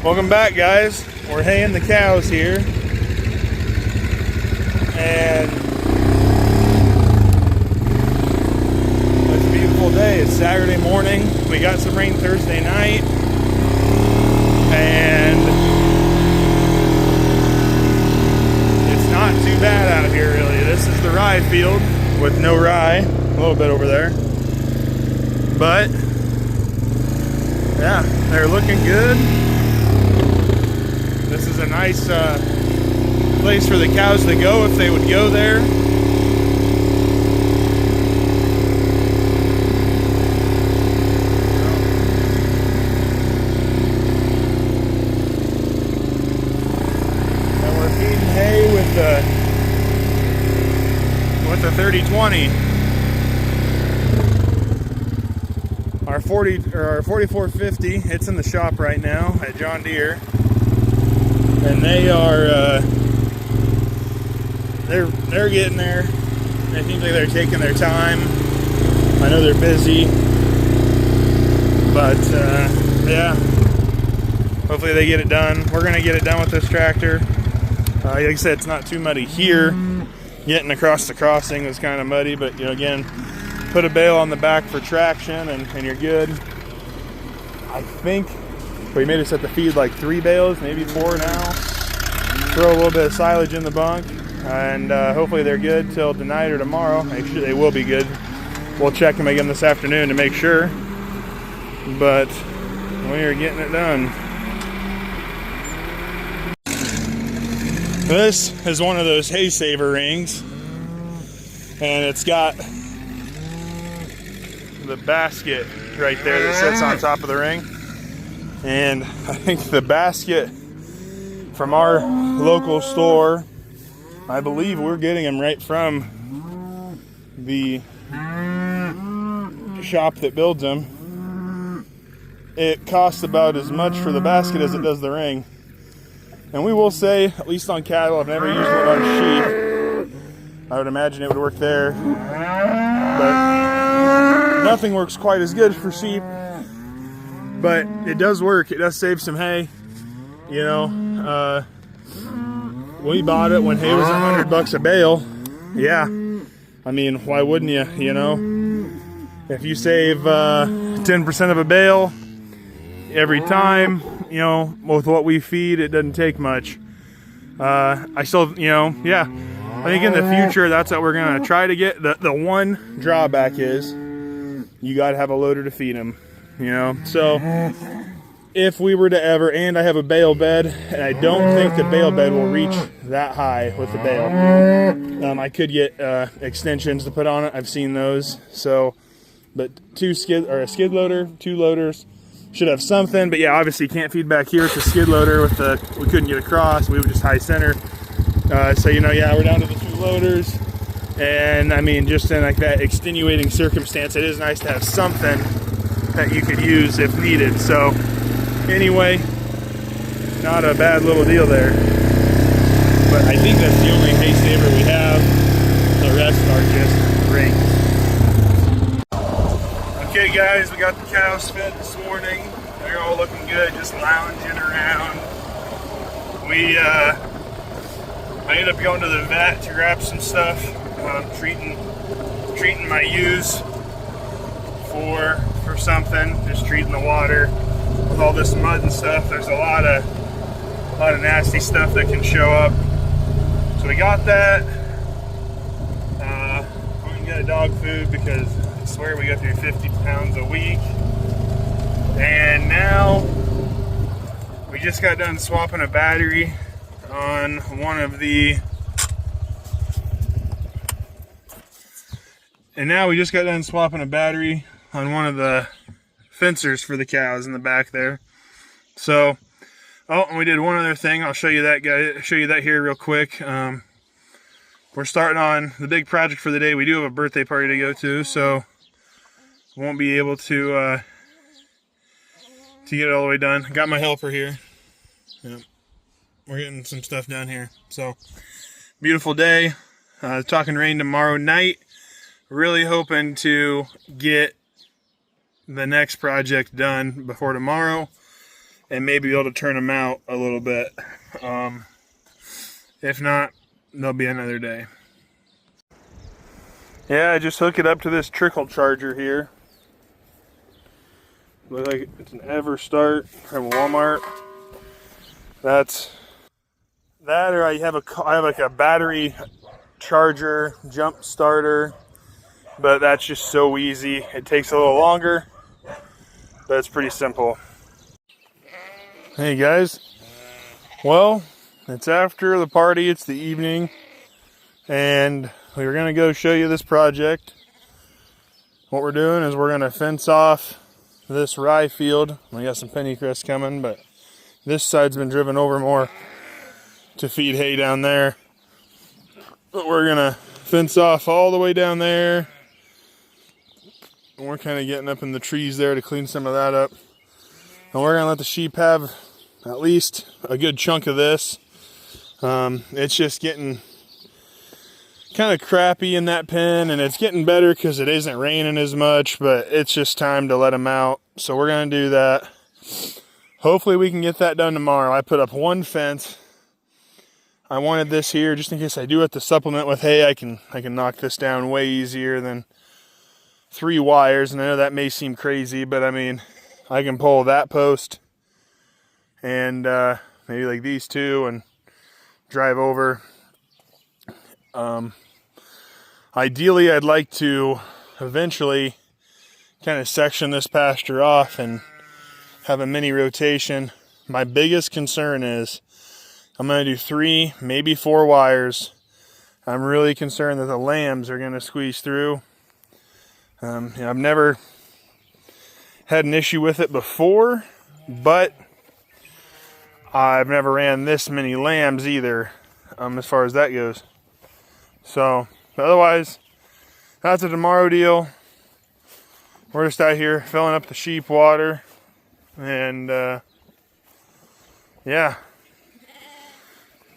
Welcome back, guys. We're haying the cows here, and it's a beautiful day. It's Saturday morning. We got some rain Thursday night, and it's not too bad out here, really. This is the rye field with no rye, a little bit over there, but yeah, they're looking good. This is a nice place for the cows to go if they would go there. And we're feeding hay with the 3020. Our 4450. It's in the shop right now at John Deere. And they are, they're getting there. They seem like they're taking their time. I know they're busy, but yeah, hopefully they get it done. We're gonna get it done with this tractor. Like I said, it's not too muddy here. Getting across the crossing was kind of muddy, but you know, again, put a bale on the back for traction, and you're good. I think we made us at the feed like 3 bales, maybe 4 now. Throw a little bit of silage in the bunk, and hopefully they're good till tonight or tomorrow. Actually, they will be good. We'll check them again this afternoon to make sure. But we are getting it done. This is one of those hay saver rings, and it's got the basket right there that sits on top of the ring. And I think the basket from our local store, I believe we're getting them right from the shop that builds them. It costs about as much for the basket as it does the ring. And we will say, at least on cattle, I've never used one on sheep. I would imagine it would work there, but nothing works quite as good for sheep. But it does work. It does save some hay. You know, we bought it when hay was $100 a bale. Yeah, I mean, why wouldn't you? You know, if you save 10% of a bale every time, you know, with what we feed, it doesn't take much. I still, you know, yeah, I think in the future that's what we're gonna try to get. The one drawback is you gotta have a loader to feed them. You know, so if we were to ever, and I have a bale bed, and I don't think the bale bed will reach that high with the bale. I could get extensions to put on it. I've seen those. So, but a skid loader, 2 loaders should have something. But yeah, obviously you can't feed back here with the skid loader. We couldn't get across. We would just high center. So you know, yeah, we're down to the 2 loaders. And I mean, just in like that extenuating circumstance, it is nice to have something that you could use if needed. So anyway, not a bad little deal there. But I think that's the only hay saver we have. The rest are just rings. Okay guys, we got the cows fed this morning. They're all looking good, just lounging around. I ended up going to the vet to grab some stuff. Treating my ewes for something, just treating the water with all this mud and stuff. There's a lot of nasty stuff that can show up. So we got that. We can get a dog food because I swear we go through 50 pounds a week. And now we just got done swapping a battery on one of the fencers for the cows in the back there. So, oh, and we did one other thing. I'll show you that, here real quick. We're starting on the big project for the day. We do have a birthday party to go to, so won't be able to get it all the way done. Got my helper here. Yep. We're getting some stuff done here. So, beautiful day. Talking rain tomorrow night. Really hoping to get the next project done before tomorrow. and maybe be able to turn them out a little bit. If not, there'll be another day. Yeah, I just hook it up to this trickle charger here. Looks like it's an EverStart from Walmart. That's that, or I have like a battery charger jump starter, but that's just so easy. It takes a little longer, but it's pretty simple. Hey guys, well, it's after the party, it's the evening, and we were gonna go show you this project. What we're doing is we're gonna fence off this rye field. We got some pennycress coming, but this side's been driven over more to feed hay down there. But we're gonna fence off all the way down there. And we're kind of getting up in the trees there to clean some of that up. And we're gonna let the sheep have at least a good chunk of this. It's just getting kind of crappy in that pen, and it's getting better because it isn't raining as much, but it's just time to let them out. So we're gonna do that. Hopefully we can get that done tomorrow. I put up one fence. I wanted this here just in case I do have to supplement with hay. I can knock this down way easier than 3 wires, and I know that may seem crazy, but I mean, I can pull that post and maybe like these two and drive over. Ideally, I'd like to eventually kind of section this pasture off and have a mini rotation. My biggest concern is I'm going to do 3, maybe 4 wires. I'm really concerned that the lambs are going to squeeze through. I've never had an issue with it before, but I've never ran this many lambs either, as far as that goes. So, otherwise, that's a tomorrow deal. We're just out here filling up the sheep water, and yeah,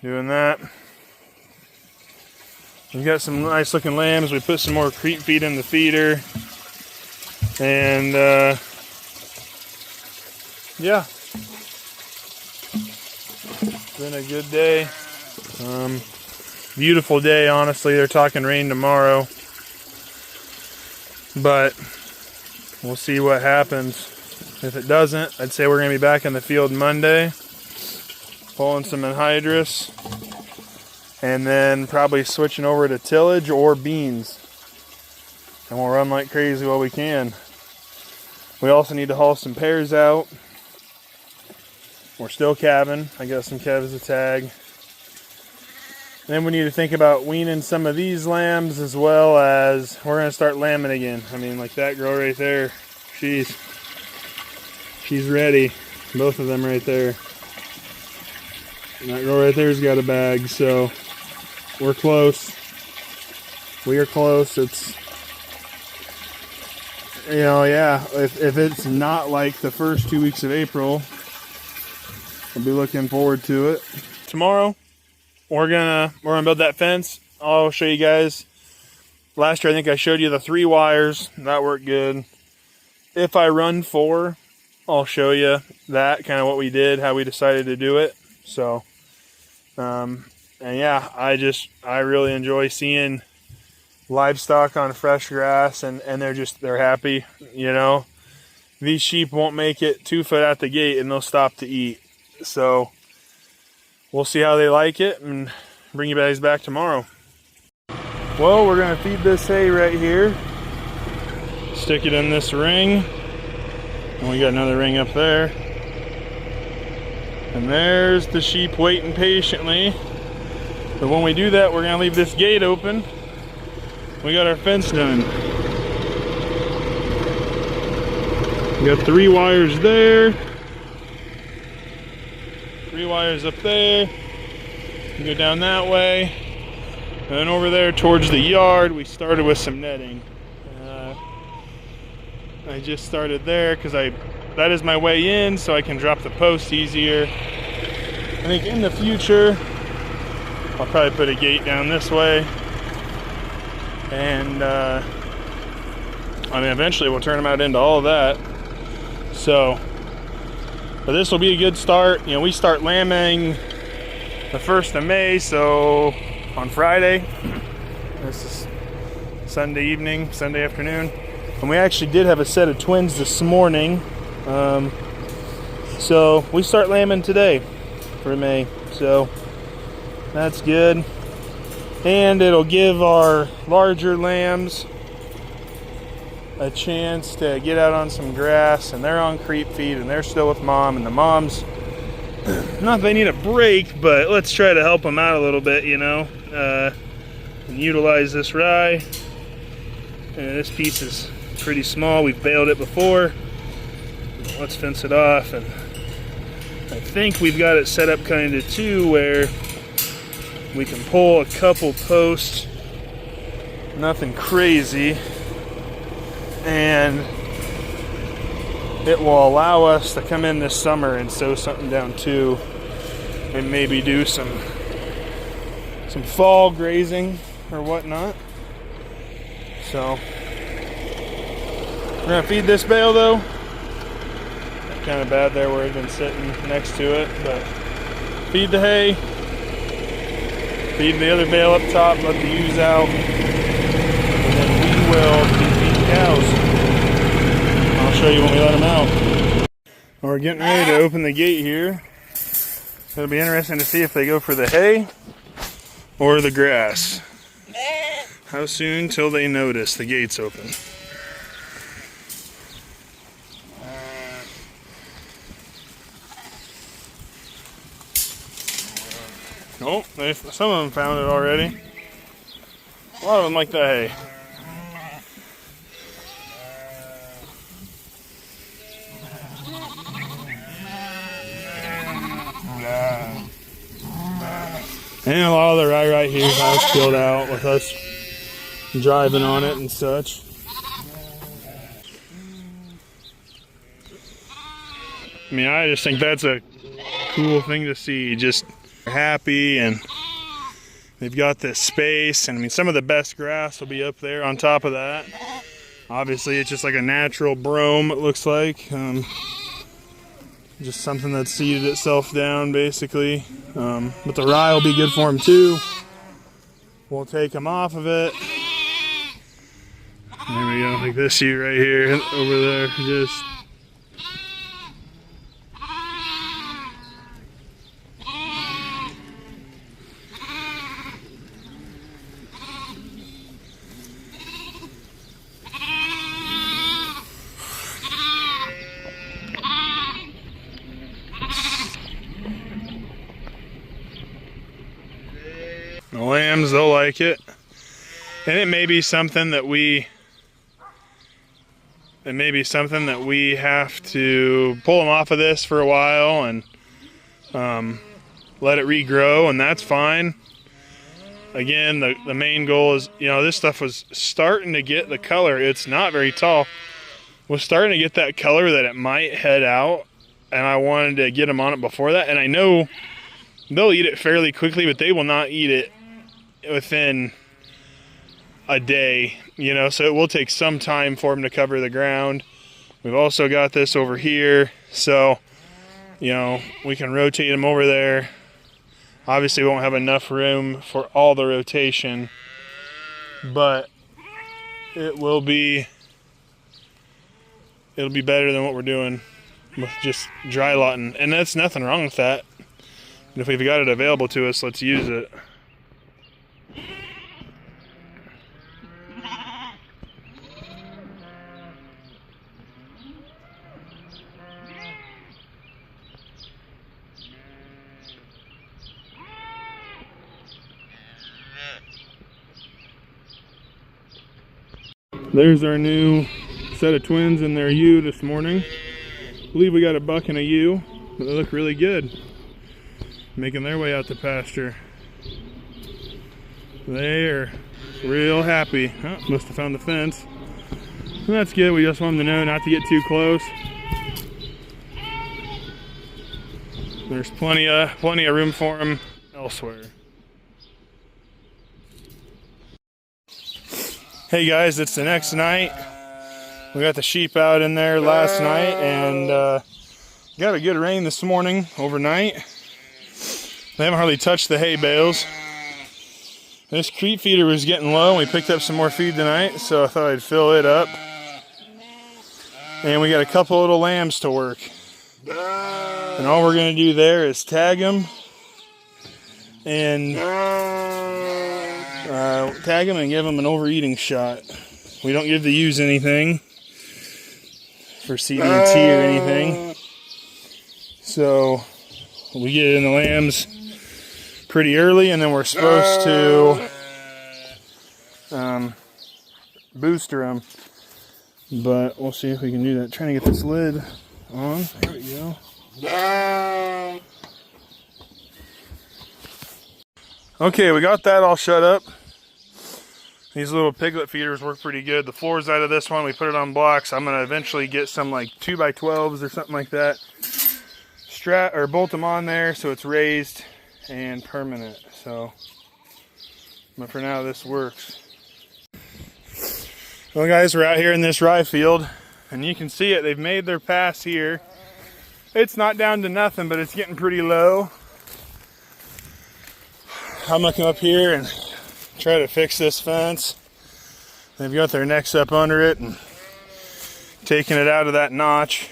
doing that. We got some nice looking lambs. We put some more creep feed in the feeder, and yeah, it's been a good day. Beautiful day, honestly. They're talking rain tomorrow, but we'll see what happens. If it doesn't, I'd say we're going to be back in the field Monday, pulling some anhydrous, and then probably switching over to tillage or beans. And we'll run like crazy while we can. We also need to haul some pears out. We're still calving. I got some calves to tag. Then we need to think about weaning some of these lambs, as well as we're going to start lambing again. I mean, like that girl right there, she's ready. Both of them right there. And that girl right there's got a bag, so we're close. We are close. It's, you know, yeah, if it's not like the first 2 weeks of April, I'll be looking forward to it. Tomorrow, we're gonna build that fence. I'll show you guys. Last year I think I showed you the 3 wires. That worked good. If I run 4, I'll show you that, kind of what we did, how we decided to do it. So, and yeah, I really enjoy seeing livestock on fresh grass, and they're happy, you know. These sheep won't make it 2 foot out the gate and they'll stop to eat. So we'll see how they like it and bring you guys back tomorrow. Well, we're gonna feed this hay right here. Stick it in this ring. And we got another ring up there. And there's the sheep waiting patiently. But when we do that, we're gonna leave this gate open. We got our fence done. We got 3 wires there. 3 wires up there. We go down that way. And then over there towards the yard, we started with some netting. I just started there because that is my way in, so I can drop the post easier. I think in the future, I'll probably put a gate down this way. And I mean, eventually we'll turn them out into all of that. So But this will be a good start. You know, we start lambing the 1st of May, so on Friday. This is Sunday evening, Sunday afternoon. And we actually did have a set of twins this morning. So we start lambing today for May. So that's good. And it'll give our larger lambs a chance to get out on some grass, and they're on creep feed and they're still with mom, and the moms, not that they need a break, but let's try to help them out a little bit, you know, and utilize this rye. And this piece is pretty small. We've baled it before. Let's fence it off, and I think we've got it set up kind of too where we can pull a couple posts, nothing crazy, and it will allow us to come in this summer and sew something down too, and maybe do some fall grazing or whatnot. So we're gonna feed this bale though. Kind of bad there where it's been sitting next to it, but feed the hay, feed the other bale up top, let the ewes out, and then we will be feeding cows. I'll show you when we let them out. Well, we're getting ready to open the gate here. It'll be interesting to see if they go for the hay or the grass. How soon till they notice the gate's open? Oh, some of them found it already. A lot of them like the hay. And a lot of the rye right here has killed out with us driving on it and such. I mean, I just think that's a cool thing to see. Just happy, and they've got this space, and I mean, some of the best grass will be up there on top of that. Obviously it's just like a natural brome, it looks like, just something that's seeded itself down basically, but the rye will be good for them too. We'll take them off of it. There we go, like this ewe right here over there, just the lambs, they'll like it. And it may be something that we have to pull them off of this for a while and let it regrow, and that's fine. Again, the main goal is, you know, this stuff was starting to get the color. It's not very tall. Was starting to get that color that it might head out, and I wanted to get them on it before that. And I know they'll eat it fairly quickly, but they will not eat it within a day, you know, so it will take some time for them to cover the ground. We've also got this over here, so, you know, we can rotate them over there. Obviously we won't have enough room for all the rotation, but it'll be better than what we're doing with just dry lotting, and that's nothing wrong with that. And if we've got it available to us, let's use it. There's our new set of twins in their ewe this morning. I believe we got a buck and a ewe, but they look really good. Making their way out to pasture. They are real happy. Oh, must have found the fence. And that's good. We just want them to know not to get too close. There's plenty of room for them elsewhere. Hey guys, it's the next night. We got the sheep out in there last night, and Got a good rain this morning, overnight. They haven't hardly touched the hay bales. This creep feeder was getting low, and we picked up some more feed tonight, so I thought I'd fill it up. And we got a couple little lambs to work. And all we're going to do there is tag them and give them an overeating shot. We don't give the ewes anything for CDT or anything. So we get in the lambs pretty early, and then we're supposed to booster them. But we'll see if we can do that. Trying to get this lid on. There we go. Okay, we got that all shut up. These little piglet feeders work pretty good. The floors out of this one, we put it on blocks. I'm going to eventually get some like 2x12s or something like that. Bolt them on there so it's raised and permanent. So, but for now this works. Well guys, we're out here in this rye field and you can see it. They've made their pass here. It's not down to nothing, but it's getting pretty low. I'm gonna come up here and try to fix this fence. They've got their necks up under it and taking it out of that notch.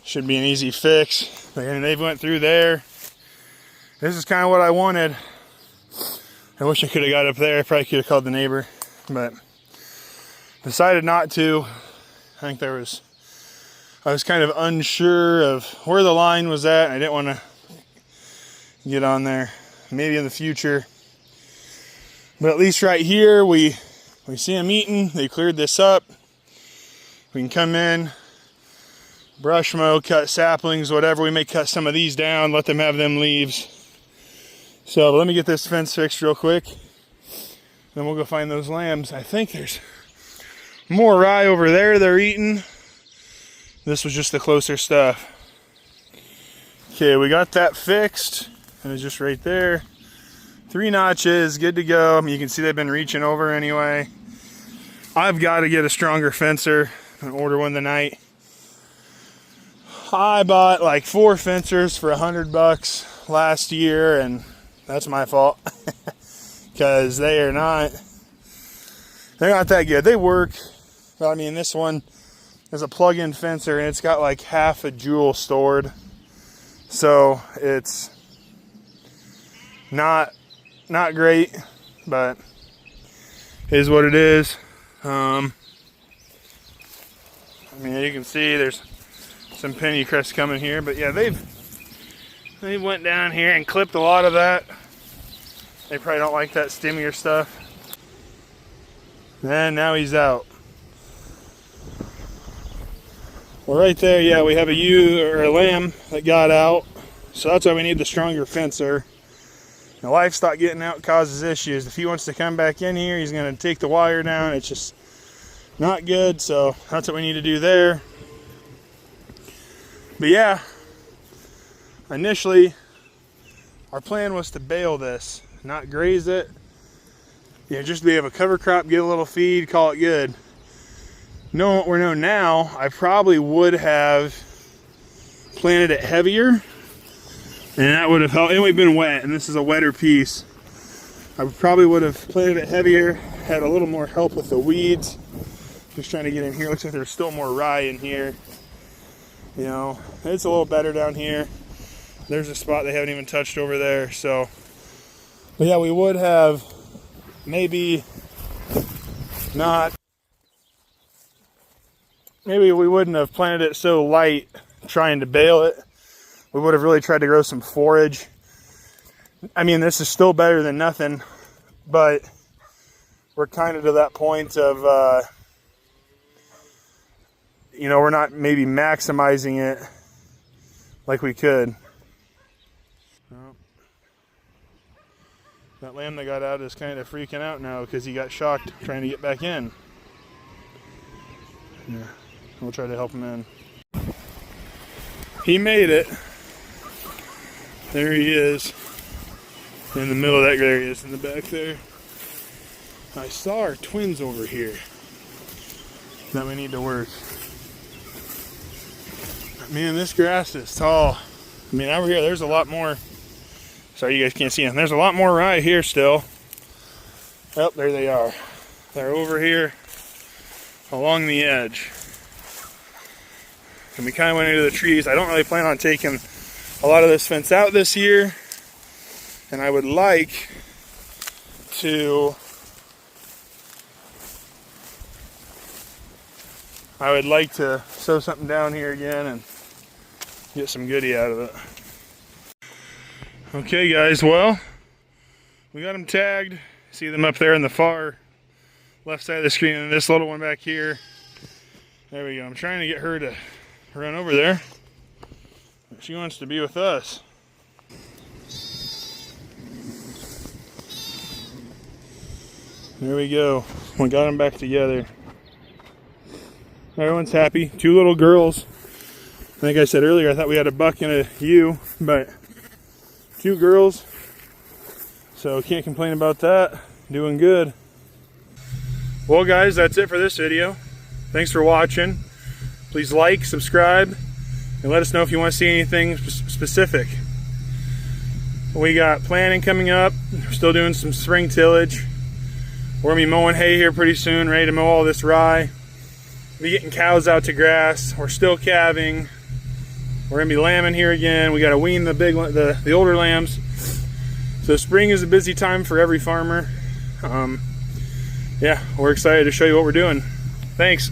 Should be an easy fix. And they've went through there. This is kind of what I wanted. I wish I could have got up there. Probably could have called the neighbor, but decided not to. I think I was kind of unsure of where the line was at. I didn't want to get on there. Maybe in the future. But at least right here, we see them eating. They cleared this up. We can come in, brush mow, cut saplings, whatever. We may cut some of these down, let them have them leaves. So let me get this fence fixed real quick. Then we'll go find those lambs. I think there's more rye over there they're eating. This was just the closer stuff. Okay, we got that fixed. And it's just right there. 3 notches, good to go. You can see they've been reaching over anyway. I've got to get a stronger fencer and order one tonight. I bought like 4 fencers for $100 last year, and that's my fault. Because they're not that good. They work. But I mean, this one is a plug-in fencer, and it's got like half a joule stored. So it's not great, but it is what it is. I mean, you can see there's some penny crest coming here, but yeah, they went down here and clipped a lot of that. They probably don't like that stimmier stuff. And now he's out. Well, right there, yeah, we have a ewe or a lamb that got out, so that's why we need the stronger fencer. The livestock getting out causes issues. If he wants to come back in here, he's going to take the wire down. It's just not good, so that's what we need to do there. But yeah, initially, our plan was to bale this, not graze it. Yeah, just be able to cover crop, get a little feed, call it good. Knowing what we know now, I probably would have planted it heavier. And that would have helped. And we've been wet, and this is a wetter piece. I probably would have planted it heavier, had a little more help with the weeds. Just trying to get in here. Looks like there's still more rye in here. You know, it's a little better down here. There's a spot they haven't even touched over there. So, but yeah, we would have maybe not. Maybe we wouldn't have planted it so light trying to bale it. We would have really tried to grow some forage. I mean, this is still better than nothing, but we're kind of to that point of, you know, we're not maybe maximizing it like we could. Well, that lamb that got out is kind of freaking out now because he got shocked trying to get back in. Yeah, we'll try to help him in. He made it. There he is. In the middle of that, there he is in the back there. I saw our twins over here that we need to work. Man, this grass is tall. I mean, over here, there's a lot more. Sorry, you guys can't see them. There's a lot more right here still. Oh, there they are. They're over here along the edge. And we kind of went into the trees. I don't really plan on taking a lot of this fence out this year. And I would like to sow something down here again and get some goodie out of it. Okay guys, well, we got them tagged. See them up there in the far left side of the screen, and this little one back here. There we go. I'm trying to get her to run over there. She wants to be with us. There we go. We got them back together. Everyone's happy. 2 little girls. Like I said earlier, I thought we had a buck and a ewe, but 2 girls. So can't complain about that. Doing good. Well guys, that's it for this video. Thanks for watching. Please like, subscribe, and let us know if you want to see anything specific. We got planting coming up. We're still doing some spring tillage. We're going to be mowing hay here pretty soon, ready to mow all this rye. Be getting cows out to grass. We're still calving. We're going to be lambing here again. We got to wean the older lambs. So spring is a busy time for every farmer. Yeah, we're excited to show you what we're doing. Thanks.